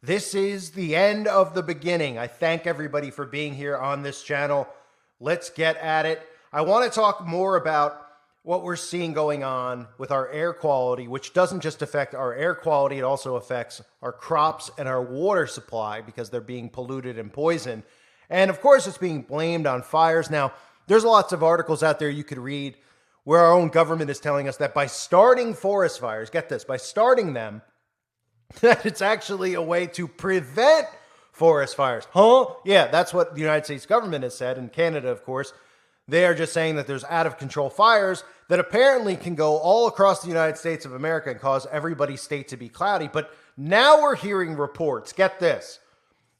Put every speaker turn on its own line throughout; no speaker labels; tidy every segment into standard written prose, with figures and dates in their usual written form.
This is the end of the beginning. I thank everybody for being here on this channel. Let's get at it. I want to talk more about what we're seeing going on with our air quality, which doesn't just affect our air quality, it also affects our crops and our water supply because they're being polluted and poisoned. And of course, it's being blamed on fires. Now, there's lots of articles out there you could read where our own government is telling us that by starting forest fires, get this, by starting them, that it's actually a way to prevent forest fires. Huh? Yeah, that's what the United States government has said. In Canada, of course, they are just saying that there's out of control fires that apparently can go all across the United States of America and cause everybody's state to be cloudy. But now we're hearing reports, get this,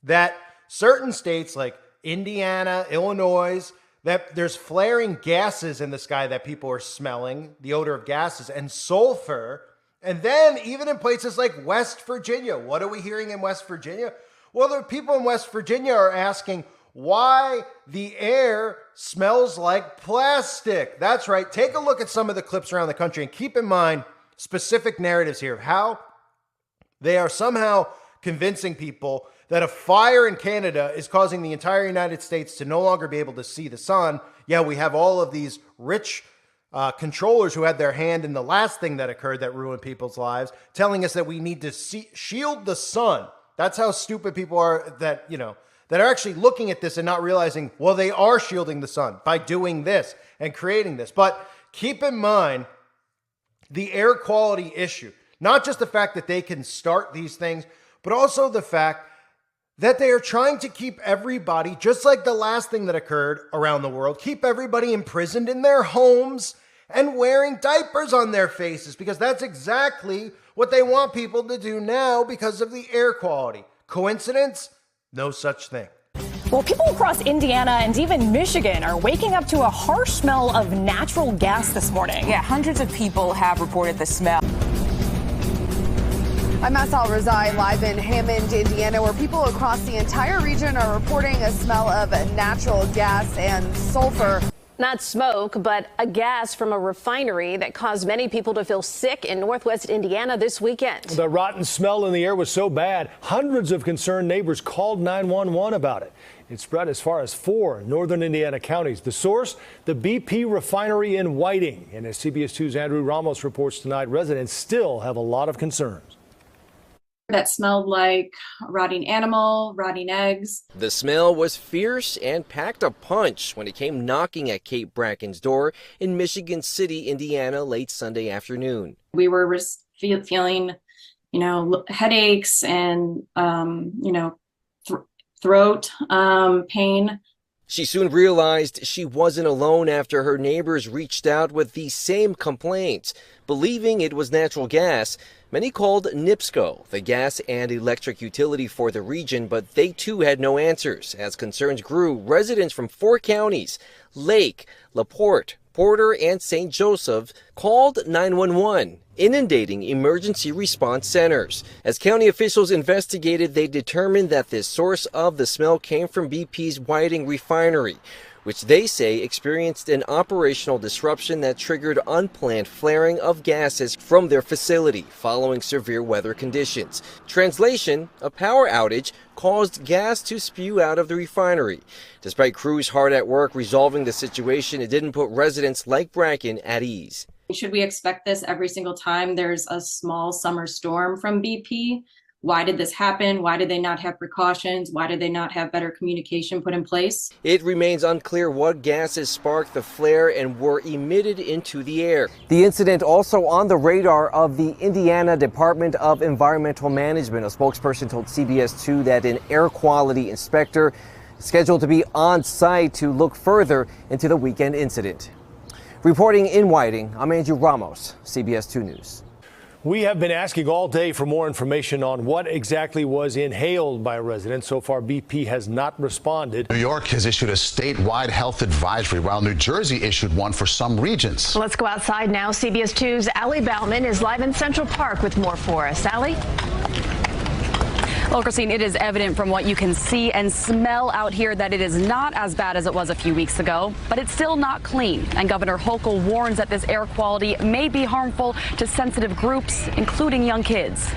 that certain states like Indiana, Illinois, that there's flaring gases in the sky that people are smelling, the odor of gases, and sulfur. And then even in places like West Virginia, what are we hearing in West Virginia? Well, the people in West Virginia are asking why the air smells like plastic. That's right. Take a look at some of the clips around the country and keep in mind specific narratives here of how they are somehow convincing people that a fire in Canada is causing the entire United States to no longer be able to see the sun. Yeah, we have all of these rich controllers who had their hand in the last thing that occurred that ruined people's lives, telling us that we need to shield the sun. That's how stupid people are that, that are actually looking at this and not realizing, well, they are shielding the sun by doing this and creating this. But keep in mind the air quality issue, not just the fact that they can start these things, but also the fact that they are trying to keep everybody, just like the last thing that occurred around the world, keep everybody imprisoned in their homes and wearing diapers on their faces, because that's exactly what they want people to do now because of the air quality. Coincidence? No such thing.
Well, people across Indiana and even Michigan are waking up to a harsh smell of natural gas this morning.
Yeah, hundreds of people have reported the smell.
I'm Asal Razai, live in Hammond, Indiana, where people across the entire region are reporting a smell of natural gas and sulfur.
Not smoke, but a gas from a refinery that caused many people to feel sick in northwest Indiana this weekend.
The rotten smell in the air was so bad, hundreds of concerned neighbors called 911 about it. It spread as far as 4 northern Indiana counties. The source, the BP refinery in Whiting. And as CBS 2's Andrew Ramos reports tonight, residents still have a lot of concerns.
That smelled like rotting animal, rotting eggs.
The smell was fierce and packed a punch when it came knocking at Kate Bracken's door in Michigan City, Indiana, late Sunday afternoon.
We were feeling, headaches and, throat pain.
She soon realized she wasn't alone after her neighbors reached out with the same complaints. Believing it was natural gas, many called NIPSCO, the gas and electric utility for the region, but they too had no answers. As concerns grew, residents from 4 counties, Lake, LaPorte, Porter, and St. Joseph, called 911, inundating emergency response centers. As county officials investigated, they determined that the source of the smell came from BP's Whiting refinery, which they say experienced an operational disruption that triggered unplanned flaring of gases from their facility following severe weather conditions. Translation, a power outage caused gas to spew out of the refinery. Despite crews hard at work resolving the situation, it didn't put residents like Bracken at ease.
Should we expect this every single time there's a small summer storm from BP? Why did this happen? Why did they not have precautions? Why did they not have better communication put in place?
It remains unclear what gases sparked the flare and were emitted into the air. The incident also on the radar of the Indiana Department of Environmental Management. A spokesperson told CBS 2 that an air quality inspector is scheduled to be on site to look further into the weekend incident. Reporting in Whiting, I'm Andrew Ramos, CBS 2 News.
We have been asking all day for more information on what exactly was inhaled by residents. So far, BP has not responded.
New York has issued a statewide health advisory, while New Jersey issued one for some regions.
Let's go outside now. CBS 2's Allie Bauman is live in Central Park with more for us. Allie?
Well, Christine, it is evident from what you can see and smell out here that it is not as bad as it was a few weeks ago, but it's still not clean. And Governor Hochul warns that this air quality may be harmful to sensitive groups, including young kids.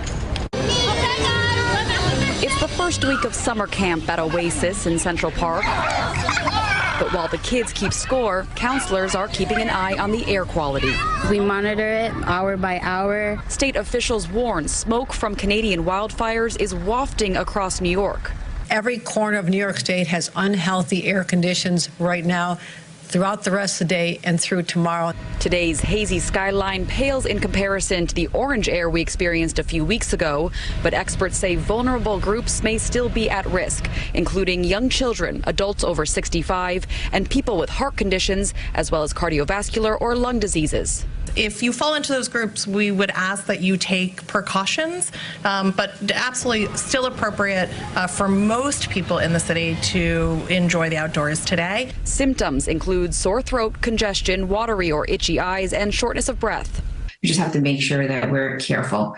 first week of summer camp at Oasis in Central Park. But while the kids keep score, counselors are keeping an eye on the air quality.
We monitor it hour by hour.
State officials warn smoke from Canadian wildfires is wafting across New York.
Every corner of New York State has unhealthy air conditions right now, throughout the rest of the day and through tomorrow.
Today's hazy skyline pales in comparison to the orange air we experienced a few weeks ago, but experts say vulnerable groups may still be at risk, including young children, adults over 65, and people with heart conditions, as well as cardiovascular or lung diseases.
If you fall into those groups, we would ask that you take precautions, but absolutely still appropriate for most people in the city to enjoy the outdoors today.
Symptoms include sore throat, congestion, watery or itchy eyes, and shortness of breath.
We just have to make sure that we're careful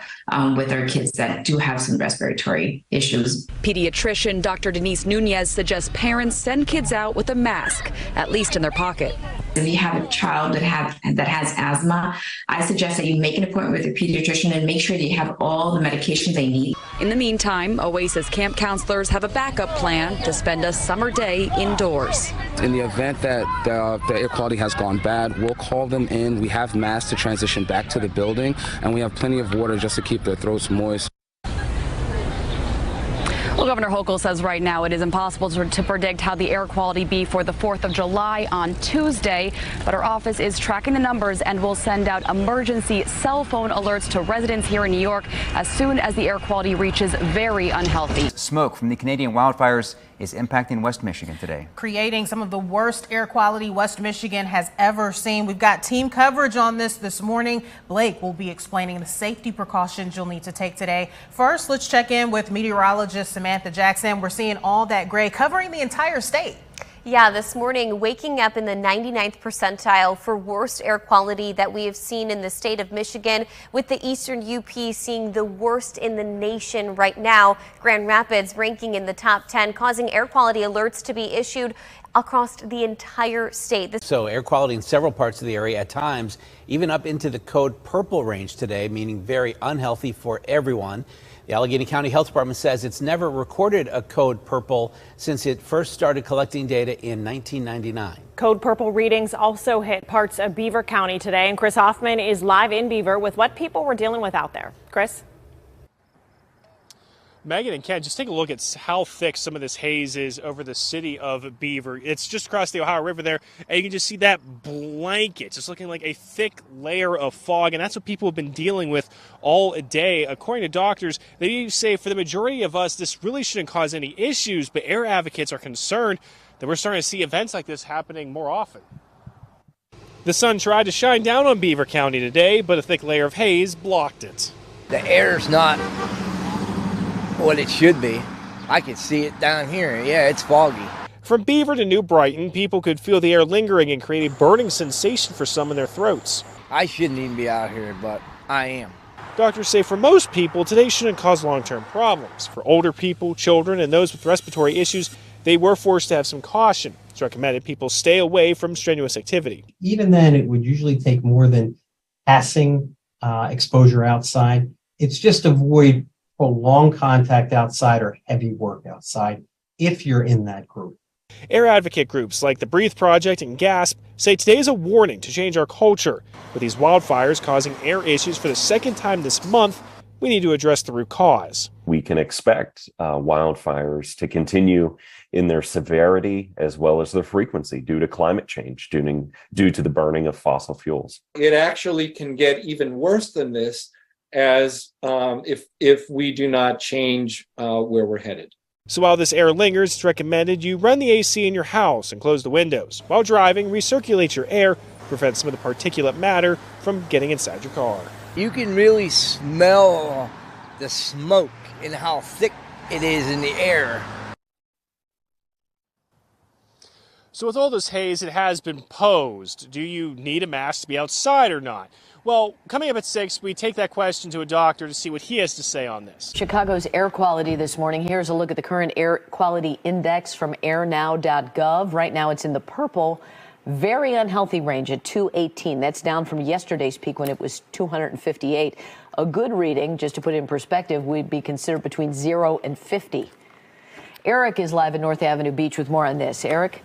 with our kids that do have some respiratory issues.
Pediatrician Dr. Denise Nunez suggests parents send kids out with a mask, at least in their pocket.
If you have a child that has asthma, I suggest that you make an appointment with your pediatrician and make sure that you have all the medications they need.
In the meantime, Oasis camp counselors have a backup plan to spend a summer day indoors.
In the event that the air quality has gone bad, we'll call them in. We have masks to transition back to the building, and we have plenty of water just to keep their throats moist.
Well, Governor Hochul says right now it is impossible to predict how the air quality be for the 4th of July on Tuesday, but our office is tracking the numbers and will send out emergency cell phone alerts to residents here in New York as soon as the air quality reaches very unhealthy.
Smoke from the Canadian wildfires is impacting West Michigan today,
creating some of the worst air quality West Michigan has ever seen. We've got team coverage on this morning. Blake will be explaining the safety precautions you'll need to take today. First, let's check in with meteorologist Samantha Jackson. We're seeing all that gray covering the entire state.
Yeah, this morning, waking up in the 99th percentile for worst air quality that we have seen in the state of Michigan, with the eastern UP seeing the worst in the nation right now. Grand Rapids ranking in the top 10, causing air quality alerts to be issued across the entire state.
So air quality in several parts of the area at times, even up into the code purple range today, meaning very unhealthy for everyone. The Allegheny County Health Department says it's never recorded a code purple since it first started collecting data in 1999.
Code purple readings also hit parts of Beaver County today, and Chris Hoffman is live in Beaver with what people were dealing with out there. Chris?
Megan and Ken, just take a look at how thick some of this haze is over the city of Beaver. It's just across the Ohio River there, and you can just see that blanket. It's looking like a thick layer of fog, and that's what people have been dealing with all day. According to doctors, they say for the majority of us, this really shouldn't cause any issues, but air advocates are concerned that we're starting to see events like this happening more often. The sun tried to shine down on Beaver County today, but a thick layer of haze blocked it.
The air's not what it should be. I can see it down here. Yeah, it's foggy.
From Beaver to New Brighton, people could feel the air lingering and create a burning sensation for some in their throats.
I shouldn't even be out here, but I am.
Doctors say for most people, today shouldn't cause long-term problems. For older people, children, and those with respiratory issues, they were forced to have some caution. It's recommended people stay away from strenuous activity.
Even then, it would usually take more than passing exposure outside. It's just avoid prolonged contact outside or heavy work outside if you're in that group.
Air advocate groups like the Breathe Project and GASP say today is a warning to change our culture. With these wildfires causing air issues for the second time this month, we need to address the root cause.
We can expect wildfires to continue in their severity as well as their frequency due to climate change, due to the burning of fossil fuels.
It actually can get even worse than this as if we do not change where we're headed.
So while this air lingers, it's recommended you run the AC in your house and close the windows. While driving, recirculate your air, prevent some of the particulate matter from getting inside your car.
You can really smell the smoke and how thick it is in the air.
So with all this haze, it has been posed. Do you need a mask to be outside or not? Well, coming up at 6, we take that question to a doctor to see what he has to say on this.
Chicago's air quality this morning. Here's a look at the current air quality index from airnow.gov. Right now it's in the purple, very unhealthy range at 218. That's down from yesterday's peak when it was 258. A good reading, just to put it in perspective, would be considered between 0 and 50. Eric is live at North Avenue Beach with more on this. Eric?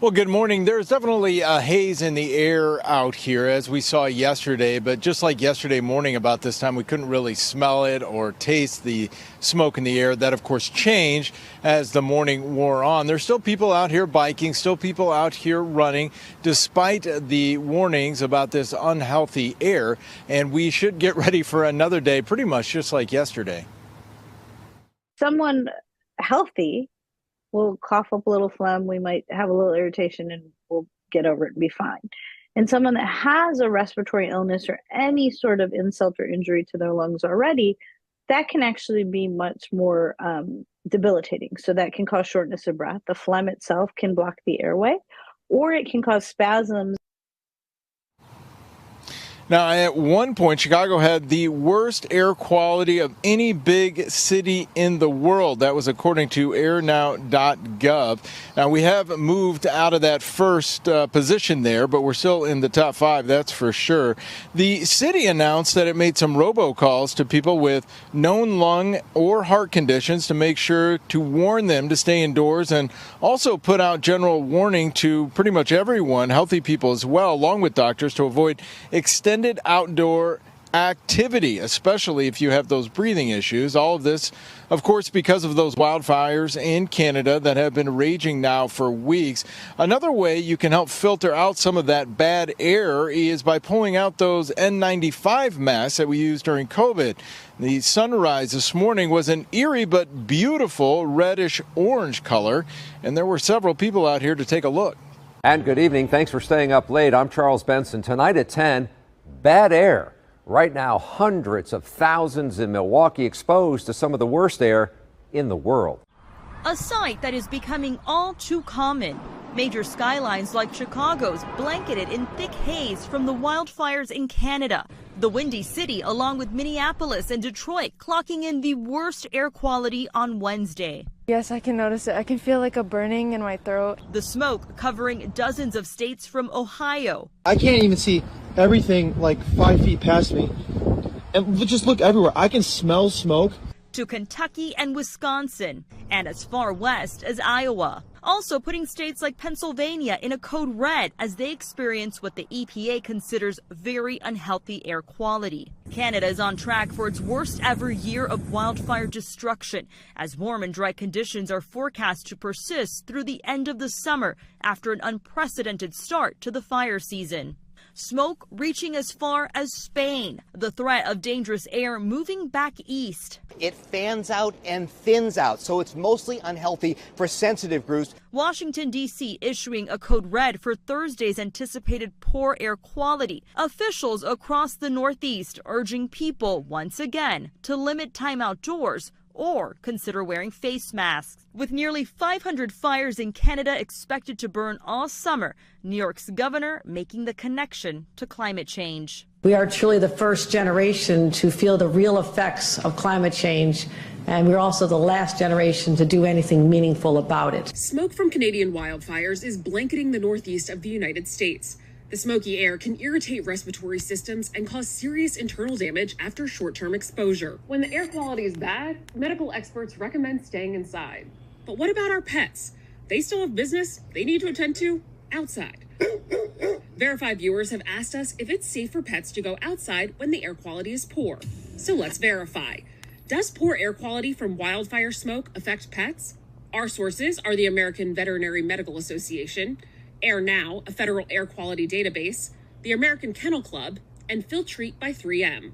Well, good morning. There's definitely a haze in the air out here, as we saw yesterday. But just like yesterday morning about this time, we couldn't really smell it or taste the smoke in the air. That, of course, changed as the morning wore on. There's still people out here biking, still people out here running, despite the warnings about this unhealthy air. And we should get ready for another day, pretty much just like yesterday.
Someone healthy will cough up a little phlegm, we might have a little irritation, and we'll get over it and be fine. And someone that has a respiratory illness or any sort of insult or injury to their lungs already, that can actually be much more debilitating. So that can cause shortness of breath. The phlegm itself can block the airway, or it can cause spasms.
Now, at one point, Chicago had the worst air quality of any big city in the world. That was according to airnow.gov. Now, we have moved out of that first position there, but we're still in the top 5, that's for sure. The city announced that it made some robocalls to people with known lung or heart conditions to make sure to warn them to stay indoors, and also put out general warning to pretty much everyone, healthy people as well, along with doctors, to avoid extended outdoor activity, especially if you have those breathing issues. All of this, of course, because of those wildfires in Canada that have been raging now for weeks. Another way you can help filter out some of that bad air is by pulling out those N95 masks that we used during COVID. The sunrise this morning was an eerie but beautiful reddish orange color, and there were several people out here to take a look.
And good evening. Thanks for staying up late. I'm Charles Benson. Tonight at 10, bad air. Right now, hundreds of thousands in Milwaukee exposed to some of the worst air in the world.
A sight that is becoming all too common. Major skylines like Chicago's blanketed in thick haze from the wildfires in Canada. The Windy City, along with Minneapolis and Detroit, clocking in the worst air quality on Wednesday.
Yes, I can notice it. I can feel like a burning in my throat.
The smoke covering dozens of states from Ohio.
I can't even see everything like 5 feet past me. And just look everywhere. I can smell smoke.
To Kentucky and Wisconsin, and as far west as Iowa. Also putting states like Pennsylvania in a code red as they experience what the EPA considers very unhealthy air quality. Canada is on track for its worst ever year of wildfire destruction, as warm and dry conditions are forecast to persist through the end of the summer after an unprecedented start to the fire season. Smoke reaching as far as Spain. The threat of dangerous air moving back east.
It fans out and thins out, so it's mostly unhealthy for sensitive groups.
Washington, D.C. issuing a code red for Thursday's anticipated poor air quality. Officials across the Northeast urging people once again to limit time outdoors or consider wearing face masks. With nearly 500 fires in Canada expected to burn all summer, New York's governor making the connection to climate change.
We are truly the first generation to feel the real effects of climate change, and we're also the last generation to do anything meaningful about it.
Smoke from Canadian wildfires is blanketing the northeast of the United States. The smoky air can irritate respiratory systems and cause serious internal damage after short-term exposure. When the air quality is bad, medical experts recommend staying inside. But what about our pets? They still have business they need to attend to outside. Verify viewers have asked us if it's safe for pets to go outside when the air quality is poor. So let's verify. Does poor air quality from wildfire smoke affect pets? Our sources are the American Veterinary Medical Association, AirNow, a federal air quality database, the American Kennel Club, and Filtrete by 3M.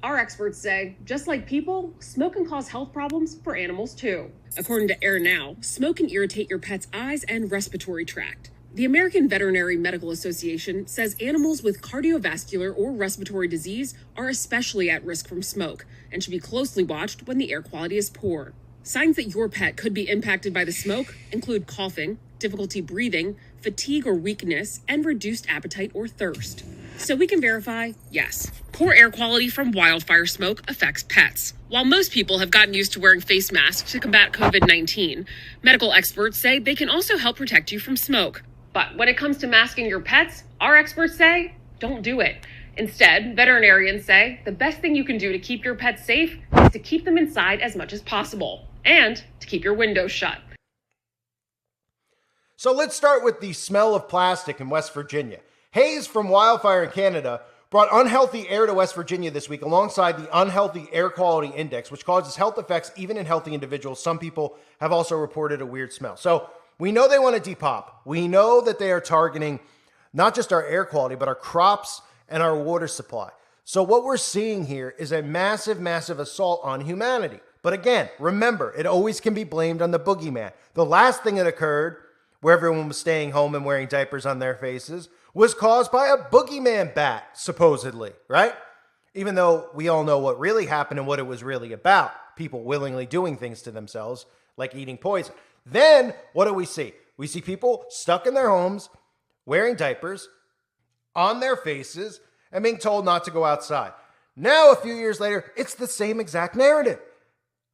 Our experts say, just like people, smoke can cause health problems for animals too. According to AirNow, smoke can irritate your pet's eyes and respiratory tract. The American Veterinary Medical Association says animals with cardiovascular or respiratory disease are especially at risk from smoke and should be closely watched when the air quality is poor. Signs that your pet could be impacted by the smoke include coughing, difficulty breathing, fatigue or weakness, and reduced appetite or thirst. So we can verify, yes, poor air quality from wildfire smoke affects pets. While most people have gotten used to wearing face masks to combat COVID-19, medical experts say they can also help protect you from smoke. But when it comes to masking your pets, our experts say, don't do it. Instead, veterinarians say the best thing you can do to keep your pets safe is to keep them inside as much as possible and to keep your windows shut.
So let's start with the smell of plastic in West Virginia. Haze from wildfire in Canada brought unhealthy air to West Virginia this week alongside the unhealthy air quality index, which causes health effects even in healthy individuals. Some people have also reported a weird smell. So we know they want to depop. We know that they are targeting not just our air quality, but our crops and our water supply. So what we're seeing here is a massive, massive assault on humanity. But again, remember, it always can be blamed on the boogeyman. The last thing that occurred, where everyone was staying home and wearing diapers on their faces, was caused by a boogeyman bat, supposedly, right? Even though we all know what really happened and what it was really about. People willingly doing things to themselves, like eating poison. Then, what do we see? We see people stuck in their homes, wearing diapers, on their faces, and being told not to go outside. Now, a few years later, it's the same exact narrative.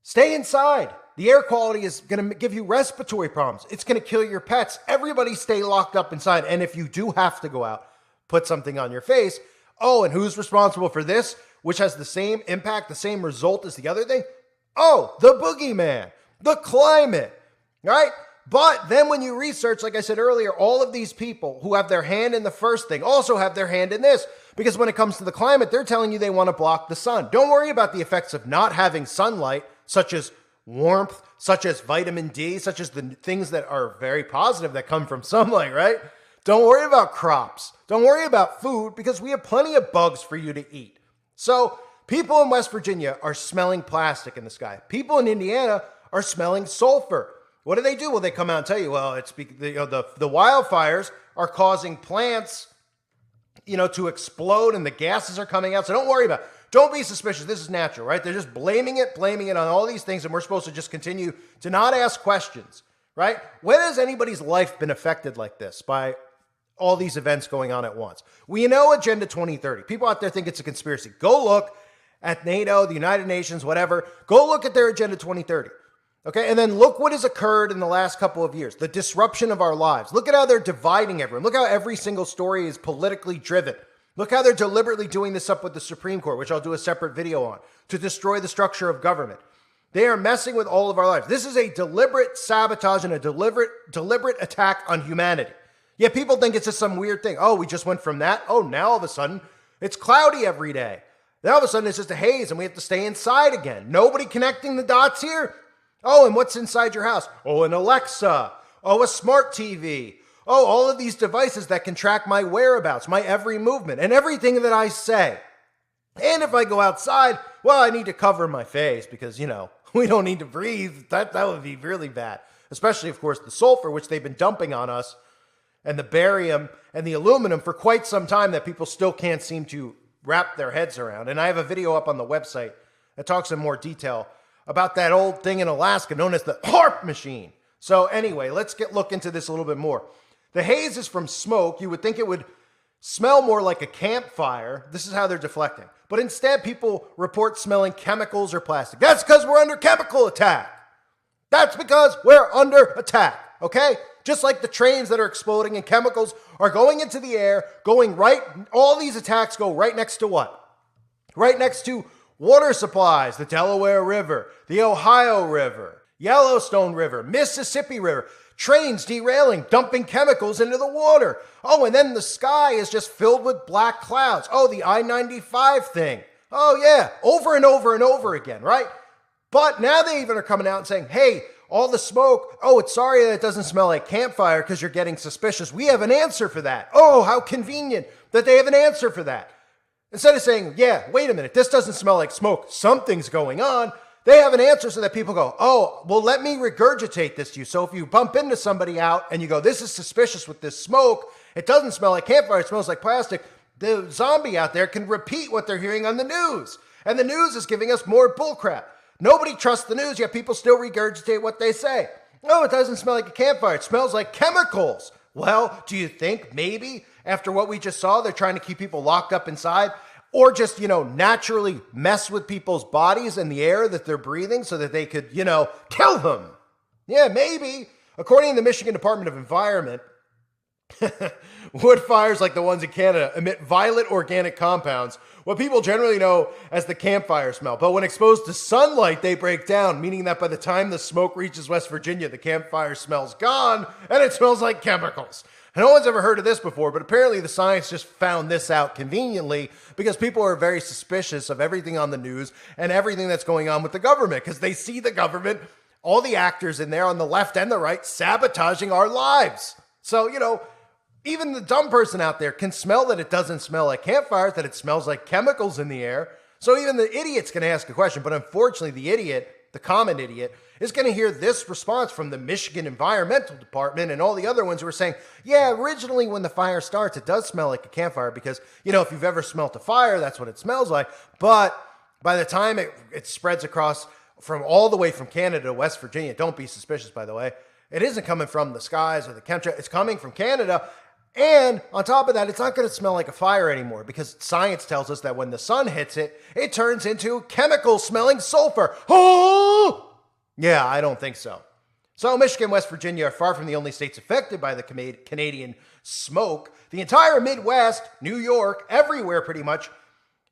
Stay inside. The air quality is going to give you respiratory problems. It's going to kill your pets. Everybody stay locked up inside. And if you do have to go out, put something on your face. Oh, and who's responsible for this, which has the same impact, the same result as the other thing? Oh, the boogeyman, the climate, right? But then when you research, like I said earlier, all of these people who have their hand in the first thing also have their hand in this. Because when it comes to the climate, they're telling you they want to block the sun. Don't worry about the effects of not having sunlight, such as warmth, such as vitamin D, such as the things that are very positive that come from sunlight, right? Don't worry about crops. Don't worry about food because we have plenty of bugs for you to eat. So people in West Virginia are smelling plastic in the sky. People in Indiana are smelling sulfur. What do? Well, they come out and tell you, well, it's the wildfires are causing plants, to explode and the gases are coming out. So don't worry about it. Don't be suspicious. This is natural, right? They're just blaming it on all these things, and we're supposed to just continue to not ask questions, right? When has anybody's life been affected like this by all these events going on at once? We know Agenda 2030. People out there think it's a conspiracy. Go look at NATO, the United Nations, whatever. Go look at their Agenda 2030, okay? And then look what has occurred in the last couple of years, the disruption of our lives. Look at how they're dividing everyone. Look how every single story is politically driven. Look how they're deliberately doing this up with the Supreme Court, which I'll do a separate video on, to destroy the structure of government. They are messing with all of our lives. This is a deliberate sabotage and a deliberate attack on humanity. Yet people think it's just some weird thing. Oh, we just went from that. Oh, now all of a sudden it's cloudy every day. Now all of a sudden it's just a haze and we have to stay inside again. Nobody connecting the dots here? Oh, and what's inside your house? Oh, an Alexa. Oh, a smart TV. Oh, all of these devices that can track my whereabouts, my every movement, and everything that I say. And if I go outside, well, I need to cover my face because, we don't need to breathe. That would be really bad. Especially, of course, the sulfur, which they've been dumping on us, and the barium and the aluminum for quite some time that people still can't seem to wrap their heads around. And I have a video up on the website that talks in more detail about that old thing in Alaska known as the HAARP machine. So anyway, let's look into this a little bit more. The haze is from smoke. You would think it would smell more like a campfire. This is how they're deflecting. But instead, people report smelling chemicals or plastic. That's because we're under chemical attack. That's because we're under attack, okay? Just like the trains that are exploding and chemicals are going into the air, all these attacks go right next to what? Right next to water supplies, the Delaware River, the Ohio River, Yellowstone River, Mississippi River. Trains derailing, dumping chemicals into the water. Oh, and then the sky is just filled with black clouds. Oh, the I-95 thing. Oh, yeah, over and over and over again, right? But now they even are coming out and saying, hey, all the smoke, it's sorry that it doesn't smell like campfire because you're getting suspicious. We have an answer for that. Oh, how convenient that they have an answer for that. Instead of saying, yeah, wait a minute, this doesn't smell like smoke. Something's going on. They have an answer so that people go, oh, well, let me regurgitate this to you. So if you bump into somebody out and you go, this is suspicious with this smoke, it doesn't smell like campfire, it smells like plastic, the zombie out there can repeat what they're hearing on the news. And the news is giving us more bullcrap. Nobody trusts the news, yet people still regurgitate what they say. Oh, it doesn't smell like a campfire, it smells like chemicals. Well, do you think maybe after what we just saw, they're trying to keep people locked up inside? Or just, naturally mess with people's bodies and the air that they're breathing so that they could, kill them. Yeah, maybe. According to the Michigan Department of Environment, Wood fires like the ones in Canada emit violet organic compounds, what people generally know as the campfire smell. But when exposed to sunlight, they break down, meaning that by the time the smoke reaches West Virginia, the campfire smell's gone and it smells like chemicals. And no one's ever heard of this before, but apparently the science just found this out conveniently because people are very suspicious of everything on the news and everything that's going on with the government because they see the government, all the actors in there on the left and the right, sabotaging our lives. So, even the dumb person out there can smell that it doesn't smell like campfires, that it smells like chemicals in the air. So even the idiot's going to ask a question. But unfortunately, the idiot, the common idiot, is going to hear this response from the Michigan Environmental Department and all the other ones who are saying, yeah, originally when the fire starts, it does smell like a campfire because, if you've ever smelt a fire, that's what it smells like. But by the time it spreads across from all the way from Canada to West Virginia, don't be suspicious, by the way, it isn't coming from the skies or the chemtrail. It's coming from Canada. And on top of that, it's not going to smell like a fire anymore because science tells us that when the sun hits it, it turns into chemical-smelling sulfur. Oh! Yeah, I don't think so. So Michigan and West Virginia are far from the only states affected by the Canadian smoke. The entire Midwest, New York, everywhere pretty much,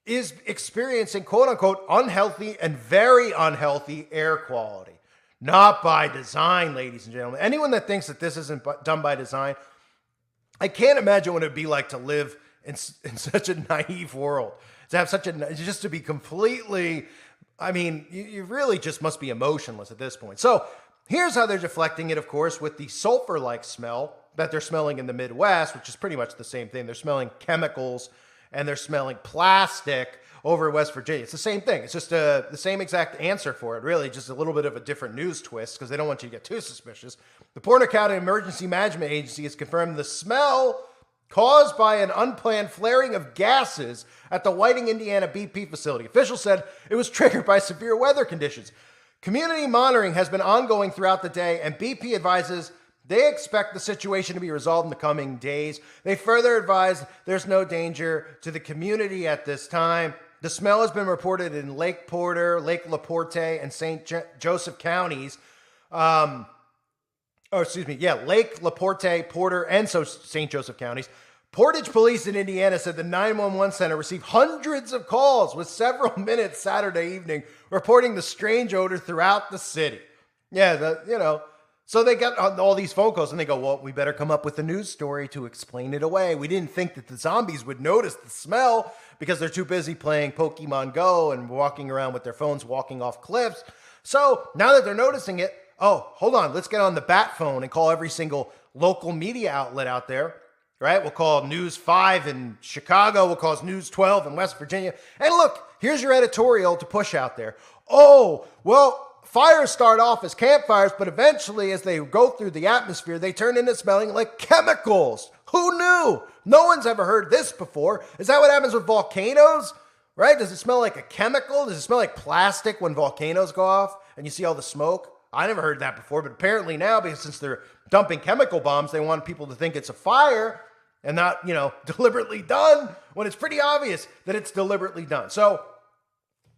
is experiencing quote-unquote unhealthy and very unhealthy air quality. Not by design, ladies and gentlemen. Anyone that thinks that this isn't done by design, I can't imagine what it'd be like to live in such a naive world. To have just to be completely, you really just must be emotionless at this point. So here's how they're deflecting it, of course, with the sulfur-like smell that they're smelling in the Midwest, which is pretty much the same thing. They're smelling chemicals and they're smelling plastic over West Virginia. It's the same thing. It's just the same exact answer for it, really, just a little bit of a different news twist because they don't want you to get too suspicious. The Porter County Emergency Management Agency has confirmed the smell caused by an unplanned flaring of gases at the Whiting, Indiana BP facility. Officials said it was triggered by severe weather conditions. Community monitoring has been ongoing throughout the day, and BP advises they expect the situation to be resolved in the coming days. They further advise there's no danger to the community at this time. The smell has been reported in Lake Porter, Lake LaPorte, and St. Joseph counties. Lake LaPorte, Porter, and St. Joseph counties. Portage Police in Indiana said the 911 center received hundreds of calls with several minutes Saturday evening reporting the strange odor throughout the city. So they got all these phone calls and they go, well, we better come up with a news story to explain it away. We didn't think that the zombies would notice the smell because they're too busy playing Pokemon Go and walking around with their phones, walking off cliffs. So now that they're noticing it, oh, hold on, let's get on the bat phone and call every single local media outlet out there, right? We'll call News 5 in Chicago. We'll call News 12 in West Virginia. And look, here's your editorial to push out there. Oh, well, fires start off as campfires, but eventually as they go through the atmosphere, they turn into smelling like chemicals. Who knew? No one's ever heard this before. Is that what happens with volcanoes? Right? Does it smell like a chemical? Does it smell like plastic when volcanoes go off and you see all the smoke? I never heard that before, but apparently now, because since they're dumping chemical bombs, they want people to think it's a fire and not, deliberately done when it's pretty obvious that it's deliberately done. So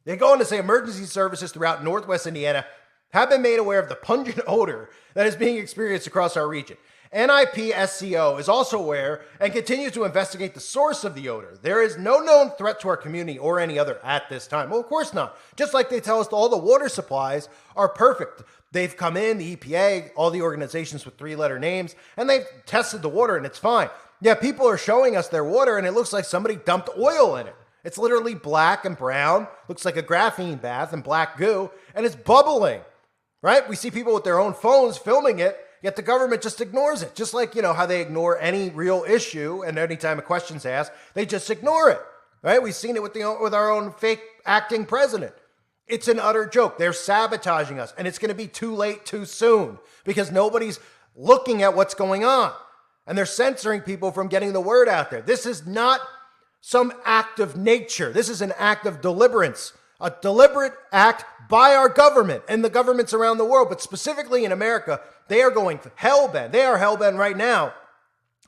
they go on to say emergency services throughout Northwest Indiana have been made aware of the pungent odor that is being experienced across our region. NIPSCO is also aware and continues to investigate the source of the odor. There is no known threat to our community or any other at this time. Well, of course not. Just like they tell us all the water supplies are perfect. They've come in, the EPA, all the organizations with 3-letter names, and they've tested the water and it's fine. Yeah, people are showing us their water and it looks like somebody dumped oil in it. It's literally black and brown, looks like a graphene bath and black goo, and it's bubbling, right? We see people with their own phones filming it, yet the government just ignores it. Just like, how they ignore any real issue and anytime a question's asked, they just ignore it, right? We've seen it with our own fake acting president. It's an utter joke. They're sabotaging us, and it's going to be too late too soon because nobody's looking at what's going on, and they're censoring people from getting the word out there. This is not some act of nature. This is an act of deliberance, a deliberate act by our government and the governments around the world, but specifically in America, they are going hell-bent. They are hell-bent right now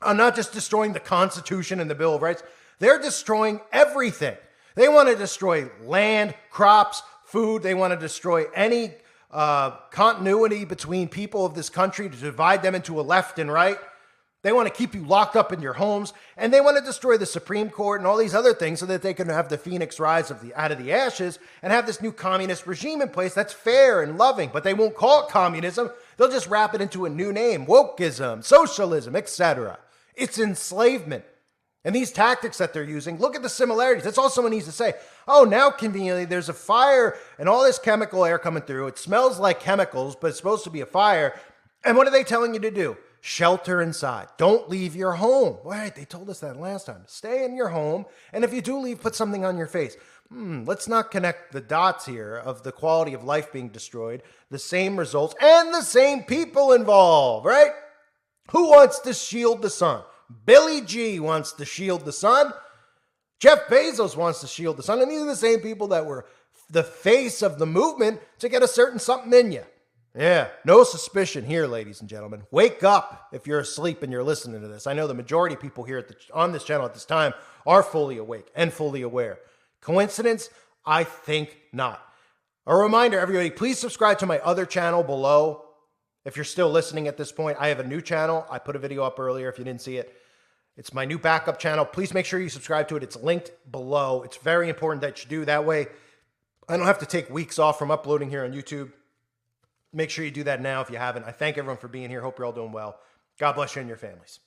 on not just destroying the Constitution and the Bill of Rights. They're destroying everything. They want to destroy land, crops, food. They want to destroy any continuity between people of this country to divide them into a left and right. They want to keep you locked up in your homes, and they want to destroy the Supreme Court and all these other things so that they can have the phoenix rise out of the ashes and have this new communist regime in place that's fair and loving. But they won't call it communism. They'll just wrap it into a new name, wokeism, socialism, etc. It's enslavement. And these tactics that they're using, look at the similarities. That's all someone needs to say. Oh, now conveniently there's a fire and all this chemical air coming through. It smells like chemicals, but it's supposed to be a fire. And what are they telling you to do? Shelter inside. Don't leave your home. Right, they told us that last time. Stay in your home. And if you do leave, put something on your face. Let's not connect the dots here of the quality of life being destroyed, the same results, and the same people involved, right? Who wants to shield the sun? Billy G wants to shield the sun. Jeff Bezos wants to shield the sun. And these are the same people that were the face of the movement to get a certain something in you. Yeah, no suspicion here, ladies and gentlemen. Wake up if you're asleep and you're listening to this. I know the majority of people here on this channel at this time are fully awake and fully aware. Coincidence? I think not. A reminder, everybody, please subscribe to my other channel below. If you're still listening at this point, I have a new channel. I put a video up earlier if you didn't see it. It's my new backup channel. Please make sure you subscribe to it. It's linked below. It's very important that you do. That way, I don't have to take weeks off from uploading here on YouTube. Make sure you do that now if you haven't. I thank everyone for being here. Hope you're all doing well. God bless you and your families.